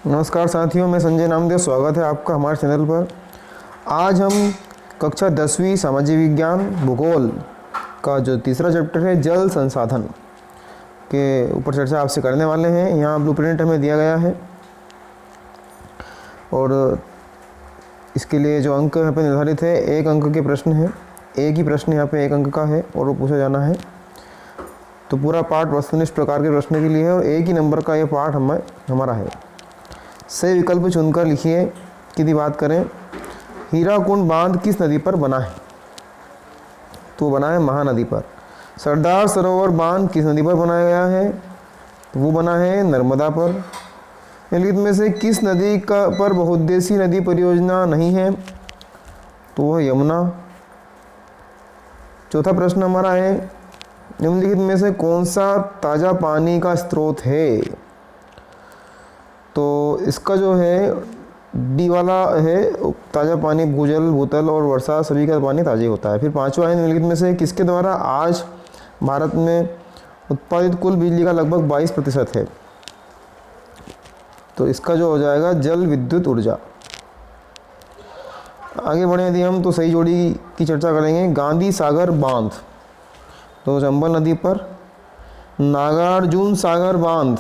नमस्कार साथियों, मैं संजय नामदेव। स्वागत है आपका हमारे चैनल पर। आज हम कक्षा 10वीं सामाजिक विज्ञान भूगोल का जो तीसरा चैप्टर है जल संसाधन के ऊपर चर्चा आपसे करने वाले हैं। यहाँ ब्लूप्रिंट हमें दिया गया है और इसके लिए जो अंक यहाँ पे निर्धारित है, 1 अंक के प्रश्न हैं। एक ही प्रश्न यहाँ पे 1 अंक का है और वो पूछा जाना है। तो पूरा पाठ वस्तुनिष्ठ प्रकार के प्रश्न के लिए है और 1 ही नंबर का ये पाठ हमारा है। सही विकल्प चुनकर लिखिए। की बात करें, हीराकुंड बांध किस नदी पर बना है? तो बना है महानदी पर। सरदार सरोवर बांध किस नदी पर बनाया गया है? तो वो बना है नर्मदा पर। निम्नलिखित में से किस नदी का पर बहुउद्देशीय नदी परियोजना नहीं है? तो वह यमुना। चौथा प्रश्न हमारा है, निम्नलिखित में से कौन सा ताज़ा पानी का स्रोत है? तो इसका जो है डी वाला है, ताज़ा पानी भूजल, भूतल और वर्षा सभी का पानी ताज़ा होता है। फिर 5वां है, निम्नलिखित में से किसके द्वारा आज भारत में उत्पादित कुल बिजली का लगभग 22% है? तो इसका जो हो जाएगा जल विद्युत ऊर्जा। आगे बढ़े यदि हम तो सही जोड़ी की चर्चा करेंगे। गांधी सागर बांध तो चंबल नदी पर, नागार्जुन सागर बांध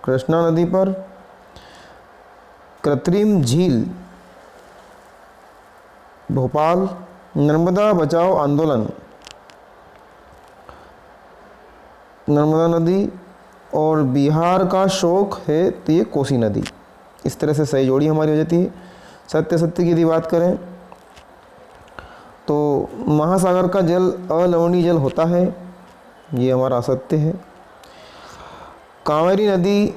कृष्णा नदी पर, कृत्रिम झील भोपाल, नर्मदा बचाओ आंदोलन नर्मदा नदी और बिहार का शोक है तो ये कोसी नदी। इस तरह से सही जोड़ी हमारी हो जाती है। सत्य सत्य की यदि बात करें तो महासागर का जल अलवणीय जल होता है, ये हमारा असत्य है। कावेरी नदी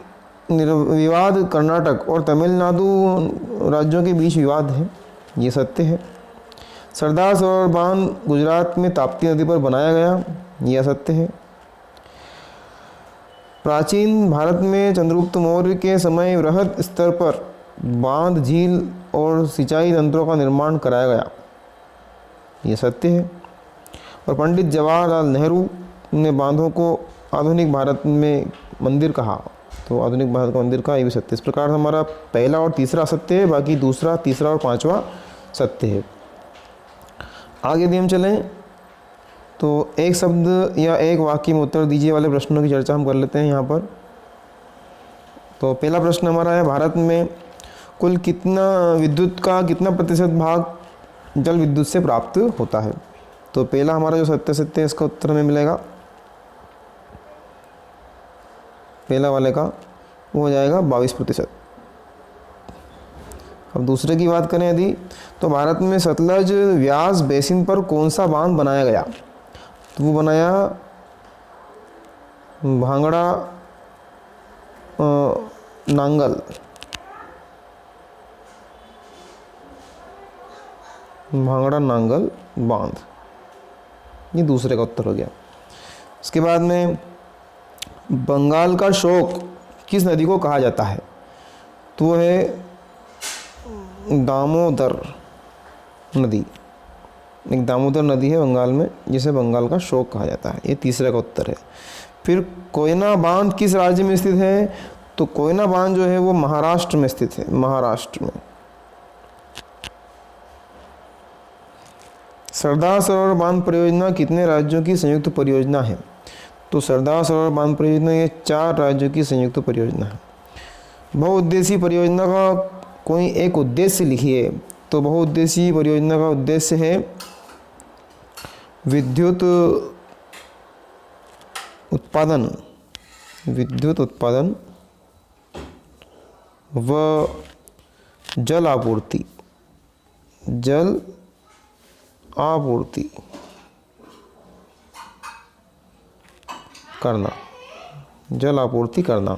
विवाद कर्नाटक और तमिलनाडु राज्यों के बीच विवाद है, ये सत्य है। सरदार सरोवर बांध गुजरात में ताप्ती नदी पर बनाया गया, ये असत्य है। प्राचीन भारत में चंद्रगुप्त मौर्य के समय वृहद स्तर पर बांध, झील और सिंचाई तंत्रों का निर्माण कराया गया, ये सत्य है। और पंडित जवाहरलाल नेहरू ने बांधों को आधुनिक भारत में मंदिर कहा, तो आधुनिक भारत का मंदिर कहा, ये भी सत्य। इस प्रकार हमारा पहला और तीसरा सत्य है, बाकी दूसरा, तीसरा और 5वां सत्य है। आगे यदि हम चलें तो एक शब्द या एक वाक्य में उत्तर दीजिए वाले प्रश्नों की चर्चा हम कर लेते हैं यहाँ पर। तो पहला प्रश्न हमारा है, भारत में कुल विद्युत का कितना प्रतिशत भाग जल विद्युत से प्राप्त होता है? तो पहला हमारा जो सत्य है इसका उत्तर हमें मिलेगा, पहला वाले का वो हो जाएगा 22%। अब दूसरे की बात करें यदि, तो भारत में सतलज व्यास बेसिन पर कौन सा बांध बनाया गया? तो वो बनाया भांगड़ा नांगल बांध, ये दूसरे का उत्तर हो गया। इसके बाद में बंगाल का शोक किस नदी को कहा जाता है? तो वो है दामोदर नदी। एक दामोदर नदी है बंगाल में जिसे बंगाल का शोक कहा जाता है, ये तीसरे का उत्तर है। फिर कोयना बांध किस राज्य में स्थित है? तो कोयना बांध जो है वो महाराष्ट्र में स्थित है, महाराष्ट्र में। सरदार सरोवर बांध परियोजना कितने राज्यों की संयुक्त परियोजना है? तो सरदार सरोवर बांध परियोजना ये 4 राज्यों की संयुक्त परियोजना है। बहुउद्देशीय परियोजना का कोई एक उद्देश्य लिखिए। तो बहुउद्देशीय परियोजना का उद्देश्य है विद्युत उत्पादन व जल आपूर्ति करना।